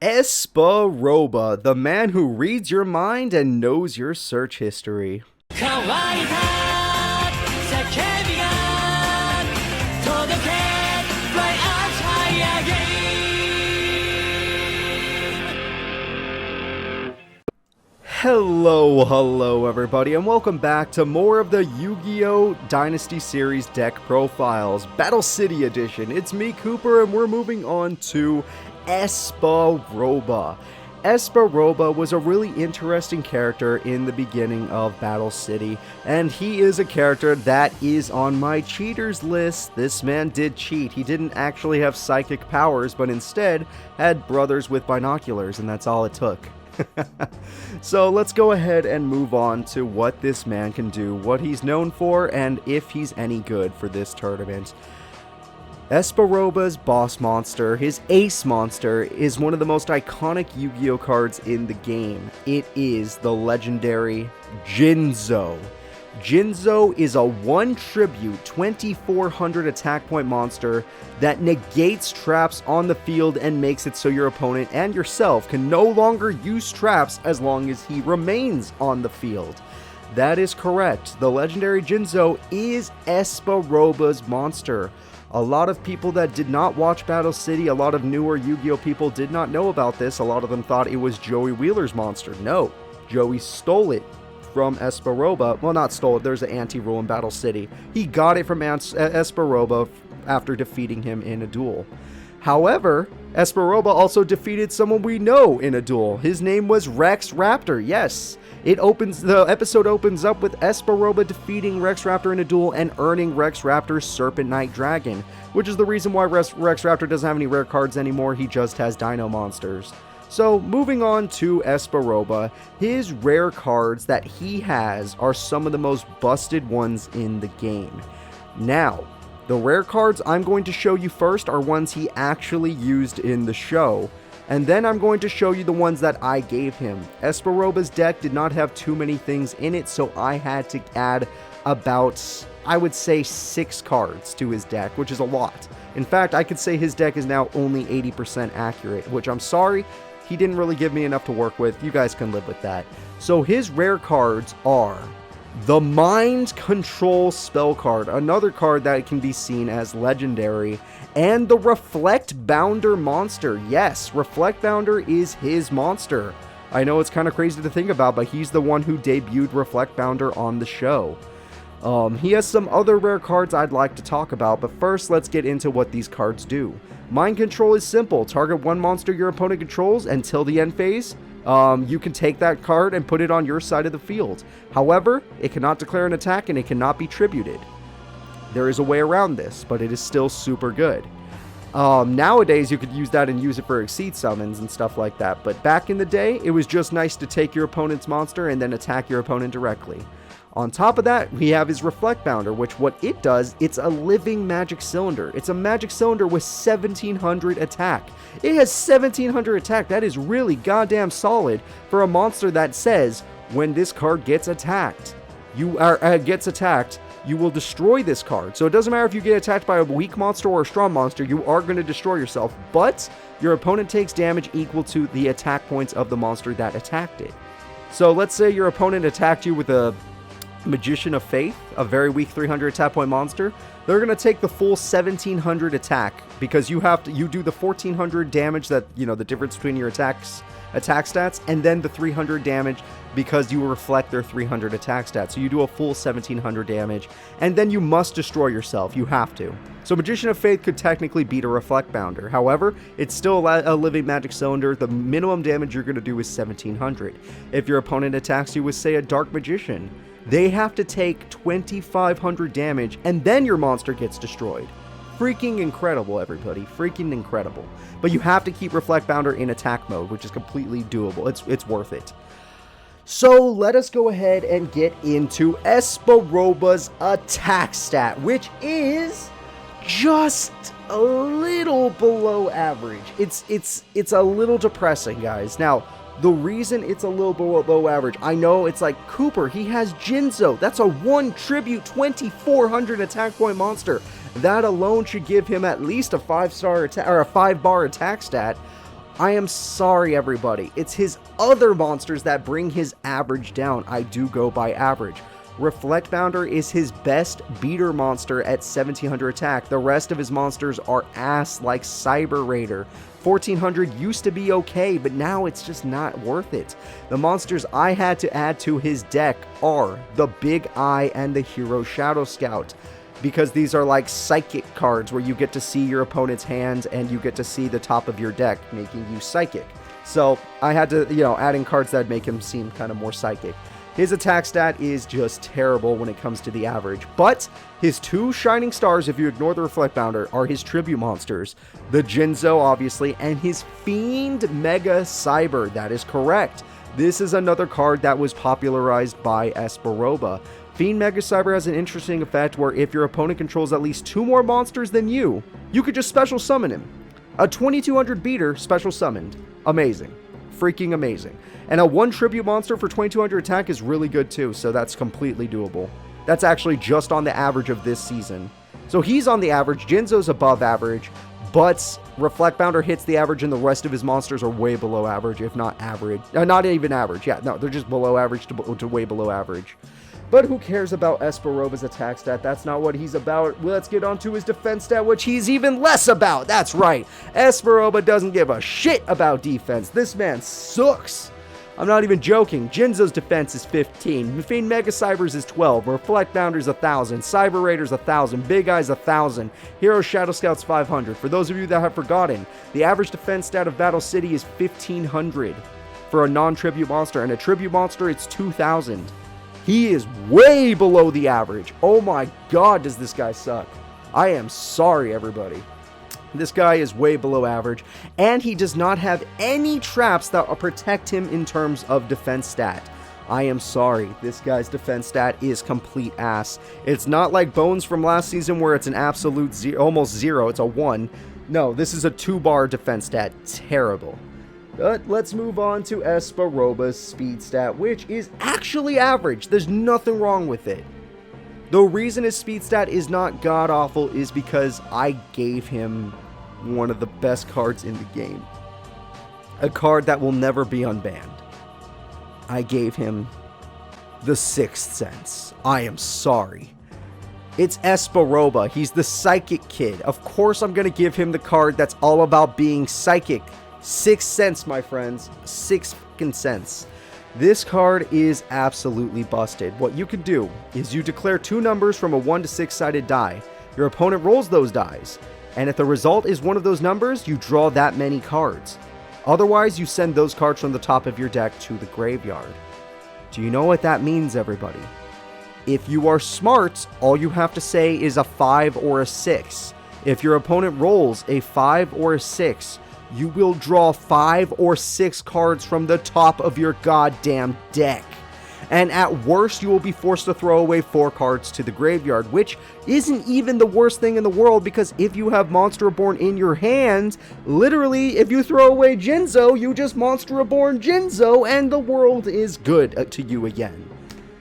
Espa Roba, the man who reads your mind and knows your search history. Hello everybody, and welcome back to more of the Yu-Gi-Oh! Dynasty series deck profiles, Battle City edition. It's me, Cooper, and we're moving on to Espa Roba. Espa Roba was a really interesting character in the beginning of Battle City, and he is a character that is on my cheaters list. This man did cheat. He didn't actually have psychic powers, but instead had brothers with binoculars, and that's all it took. So let's go ahead and move on to what this man can do, what he's known for, and if he's any good for this tournament. Espa Roba's boss monster, his ace monster, is one of the most iconic Yu-Gi-Oh cards in the game. It is the legendary Jinzo. Jinzo is a 1 tribute, 2400 attack point monster that negates traps on the field and makes it so your opponent and yourself can no longer use traps as long as he remains on the field. That is correct. The legendary Jinzo is Espa Roba's monster. A lot of people that did not watch Battle City, a lot of newer Yu-Gi-Oh people did not know about this. A lot of them thought it was Joey Wheeler's monster. No, Joey stole it from Espa Roba. Well, not stole it, there's an anti-rule in Battle City. He got it from Espa Roba after defeating him in a duel. However, Espa Roba also defeated someone we know in a duel. His name was Rex Raptor. Yes, the episode opens up with Espa Roba defeating Rex Raptor in a duel and earning Rex Raptor's Serpent Knight Dragon, which is the reason why Rex Raptor doesn't have any rare cards anymore. He just has Dino monsters. So, moving on to Espa Roba, his rare cards that he has are some of the most busted ones in the game. Now, the rare cards I'm going to show you first are ones he actually used in the show, and then I'm going to show you the ones that I gave him. Espa Roba's deck did not have too many things in it, so I had to add about, I would say, 6 cards to his deck, which is a lot. In fact, I could say his deck is now only 80% accurate, which I'm sorry, he didn't really give me enough to work with. You guys can live with that. So his rare cards are the Mind Control spell card, another card that can be seen as legendary, and the Reflect Bounder monster. Yes, Reflect Bounder is his monster. I know it's kind of crazy to think about, but he's the one who debuted Reflect Bounder on the show. He has some other rare cards I'd like to talk about, but first let's get into what these cards do. Mind Control is simple. Target one monster your opponent controls until the end phase. You can take that card and put it on your side of the field. However, it cannot declare an attack and it cannot be tributed. There is a way around this, but it is still super good. Nowadays, you could use that and use it for Exceed summons and stuff like that, but back in the day, it was just nice to take your opponent's monster and then attack your opponent directly. On top of that, we have his Reflect Bounder, which what it does, it's a living magic cylinder. It's a magic cylinder with 1700 attack. It has 1700 attack. That is really goddamn solid for a monster that says, when this card gets attacked, you will destroy this card. So it doesn't matter if you get attacked by a weak monster or a strong monster, you are going to destroy yourself, but your opponent takes damage equal to the attack points of the monster that attacked it. So let's say your opponent attacked you with a Magician of Faith, a very weak 300 attack point monster. They're going to take the full 1700 attack because you do the 1400 damage, that, you know, the difference between your attack stats, and then the 300 damage because you reflect their 300 attack stats. So you do a full 1700 damage, and then you must destroy yourself. You have to. So Magician of Faith could technically beat a Reflect Bounder. However, it's still a living magic cylinder. The minimum damage you're going to do is 1700. If your opponent attacks you with, say, a Dark Magician, they have to take 2500 damage, and then your monster gets destroyed. Freaking incredible, everybody. Freaking incredible. But you have to keep Reflect Bounder in attack mode, which is completely doable. It's worth it. So let us go ahead and get into Espa Roba's attack stat, which is just a little below average. It's a little depressing, guys. Now, the reason it's a little below average, I know it's like, Cooper, he has Jinzo. That's a 1 tribute 2400 attack point monster. That alone should give him at least a 5-star attack or a 5-bar attack stat. I am sorry, everybody. It's his other monsters that bring his average down. I do go by average. Reflect Bounder is his best beater monster at 1700 attack. The rest of his monsters are ass, like Cyber Raider. 1400 used to be okay, but now it's just not worth it. The monsters I had to add to his deck are the Big Eye and the Hero Shadow Scout, because these are like psychic cards where you get to see your opponent's hands and you get to see the top of your deck, making you psychic. So I had to, add in cards that make him seem kind of more psychic. His attack stat is just terrible when it comes to the average, but his two shining stars, if you ignore the Reflect Bounder, are his tribute monsters, the Jinzo, obviously, and his Fiend Mega Cyber. That is correct. This is another card that was popularized by Espa Roba. Fiend Mega Cyber has an interesting effect where if your opponent controls at least 2 more monsters than you could just special summon him. A 2200 beater special summoned. Amazing. Freaking amazing. And a 1 tribute monster for 2200 attack is really good too, so that's completely doable. That's actually just on the average of this season. So he's on the average, Jinzo's above average, but Reflect Bounder hits the average and the rest of his monsters are way below average, if not average. Not even average, yeah, no, they're just below average to way below average. But who cares about Espa Roba's attack stat? That's not what he's about. Let's get on to his defense stat, which he's even less about. That's right. Espa Roba doesn't give a shit about defense. This man sucks. I'm not even joking. Jinzo's defense is 15. Fiend Mega Cyber's is 12. Reflect Bounder's 1,000. Cyber Raider's 1,000. Big Eye's 1,000. Hero Shadow Scout's 500. For those of you that have forgotten, the average defense stat of Battle City is 1,500 for a non-tribute monster, and a tribute monster, it's 2,000. He is way below the average. Oh my god, does this guy suck. I am sorry, everybody. This guy is way below average, and he does not have any traps that will protect him in terms of defense stat. I am sorry, this guy's defense stat is complete ass. It's not like Bones from last season where it's an absolute almost 0, it's a 1. No, this is a 2-bar defense stat. Terrible. But let's move on to Espa Roba's speed stat, which is actually average. There's nothing wrong with it. The reason his speed stat is not god-awful is because I gave him one of the best cards in the game. A card that will never be unbanned. I gave him the Sixth Sense. I am sorry. It's Espa Roba. He's the psychic kid. Of course I'm going to give him the card that's all about being psychic. 6 cents, my friends. 6 fucking cents. This card is absolutely busted. What you can do is you declare 2 numbers from a 1 to 6 sided die. Your opponent rolls those dice, and if the result is one of those numbers, you draw that many cards. Otherwise, you send those cards from the top of your deck to the graveyard. Do you know what that means, everybody? If you are smart, all you have to say is a 5 or a 6. If your opponent rolls a 5 or a 6, you will draw 5 or 6 cards from the top of your goddamn deck. And at worst, you will be forced to throw away 4 cards to the graveyard, which isn't even the worst thing in the world, because if you have Monster Reborn in your hand, literally, if you throw away Jinzo, you just Monster Reborn Jinzo, and the world is good to you again.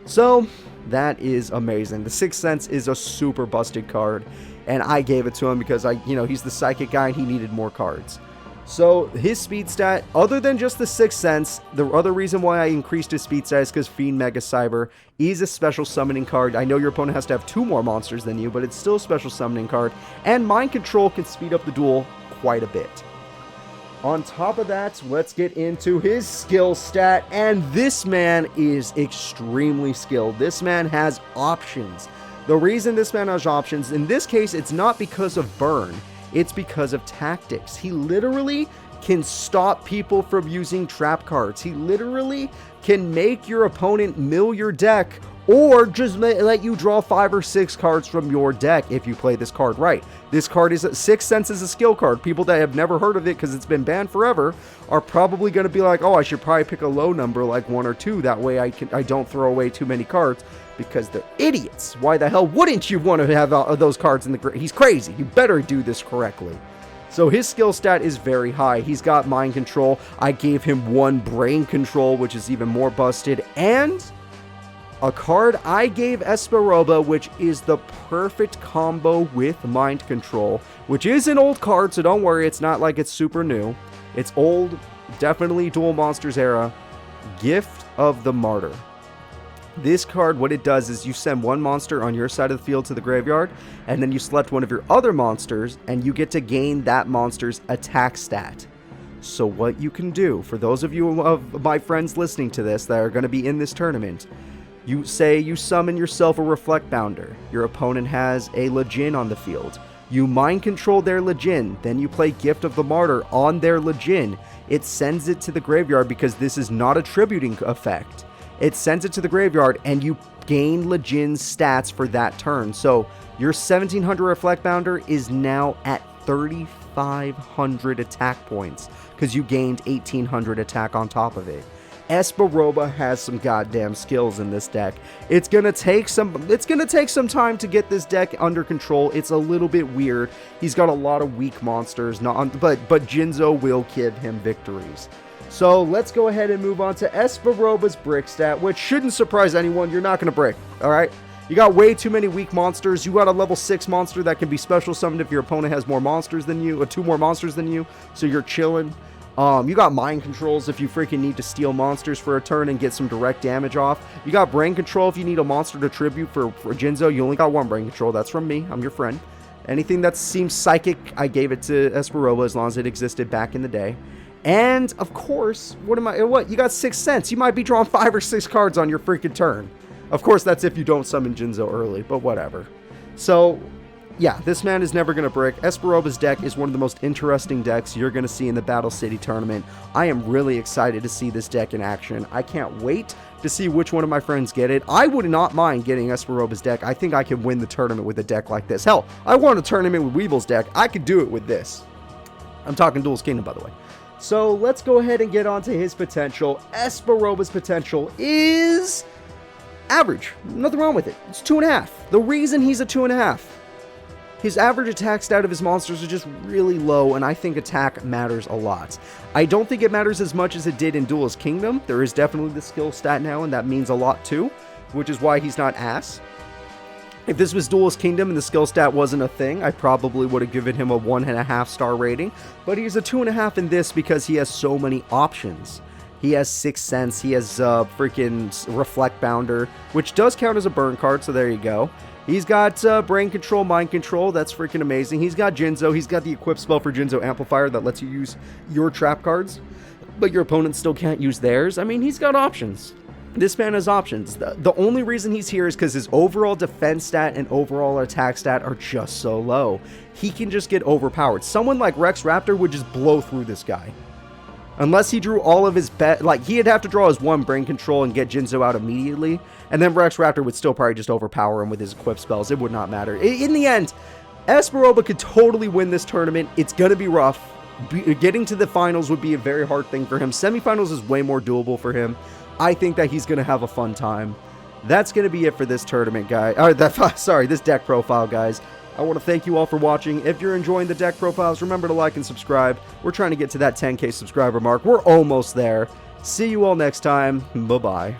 So, that is amazing. The Sixth Sense is a super busted card, and I gave it to him because he's the psychic guy and he needed more cards. So his speed stat, other than just the Sixth Sense, the other reason why I increased his speed stat is because Fiend Mega Cyber is a special summoning card. I know your opponent has to have 2 more monsters than you, but it's still a special summoning card. And Mind Control can speed up the duel quite a bit. On top of that, let's get into his skill stat. And this man is extremely skilled. This man has options. The reason this man has options, in this case, it's not because of burn. It's because of tactics. He literally can stop people from using trap cards. He literally can make your opponent mill your deck, or just let you draw 5 or 6 cards from your deck if you play this card right. This card is Sixth Sense is a skill card. People that have never heard of it because it's been banned forever are probably going to be like, oh, I should probably pick a low number like 1 or 2. That way I don't throw away too many cards, because they're idiots. Why the hell wouldn't you want to have those cards in the... He's crazy. You better do this correctly. So his skill stat is very high. He's got Mind Control. I gave him 1 Brain Control, which is even more busted. And a card I gave Espa Roba, which is the perfect combo with Mind Control, which is an old card, so don't worry. It's not like it's super new. It's old, definitely Duel Monsters era. Gift of the Martyr. This card, what it does is you send one monster on your side of the field to the graveyard, and then you select one of your other monsters, and you get to gain that monster's attack stat. So what you can do, for those of you of my friends listening to this that are going to be in this tournament, you say you summon yourself a Reflect Bounder. Your opponent has a Lejin on the field. You mind control their Lejin, then you play Gift of the Martyr on their Lejin. It sends it to the graveyard because this is not a tributing effect. It sends it to the graveyard, and you gain Lejin's stats for that turn. So your 1700 Reflect Bounder is now at 3,500 attack points because you gained 1,800 attack on top of it. Espa Roba has some goddamn skills in this deck. It's gonna take some time to get this deck under control. It's a little bit weird. He's got a lot of weak monsters, but Jinzo will give him victories. So let's go ahead and move on to Espa Roba's brick stat, which shouldn't surprise anyone. You're not gonna brick, all right? You got way too many weak monsters. You got a level 6 monster that can be special summoned if your opponent has more monsters than you, or 2 more monsters than you, so you're chilling. You got mind controls if you freaking need to steal monsters for a turn and get some direct damage off. You got brain control if you need a monster to tribute for Jinzo. You only got 1 brain control. That's from me. I'm your friend. Anything that seems psychic, I gave it to Espa Roba as long as it existed back in the day. And, of course, what? You got 6th Sense. You might be drawing 5 or 6 cards on your freaking turn. Of course, that's if you don't summon Jinzo early, but whatever. So, yeah, this man is never going to brick. Espa Roba's deck is one of the most interesting decks you're going to see in the Battle City tournament. I am really excited to see this deck in action. I can't wait to see which one of my friends get it. I would not mind getting Espa Roba's deck. I think I could win the tournament with a deck like this. Hell, I won a tournament with Weeble's deck. I could do it with this. I'm talking Duelist Kingdom, by the way. So let's go ahead and get on to his potential. Espa Roba's potential is average. Nothing wrong with it. It's 2.5. The reason he's a 2.5. His average attack stat of his monsters are just really low, and I think attack matters a lot. I don't think it matters as much as it did in Duelist Kingdom. There is definitely the skill stat now, and that means a lot too, which is why he's not ass. If this was Duelist Kingdom and the skill stat wasn't a thing, I probably would have given him a 1.5 star rating, but he's a 2.5 in this because he has so many options. He has 6th Sense, he has freaking Reflect Bounder, which does count as a burn card, so there you go. He's got Brain Control, Mind Control, that's freaking amazing. He's got Jinzo, he's got the equip spell for Jinzo Amplifier that lets you use your trap cards, but your opponent still can't use theirs. I mean, he's got options. This man has options. The only reason he's here is because his overall defense stat and overall attack stat are just so low. He can just get overpowered. Someone like Rex Raptor would just blow through this guy. Unless he drew all of his he'd have to draw his 1 brain control and get Jinzo out immediately, and then Rex Raptor would still probably just overpower him with his equip spells. It would not matter. In the end, Espa Roba could totally win this tournament. It's going to be rough. Getting to the finals would be a very hard thing for him. Semifinals is way more doable for him. I think that he's going to have a fun time. That's going to be it for this tournament, guys. This deck profile, guys. I want to thank you all for watching. If you're enjoying the deck profiles, remember to like and subscribe. We're trying to get to that 10K subscriber mark. We're almost there. See you all next time. Bye-bye.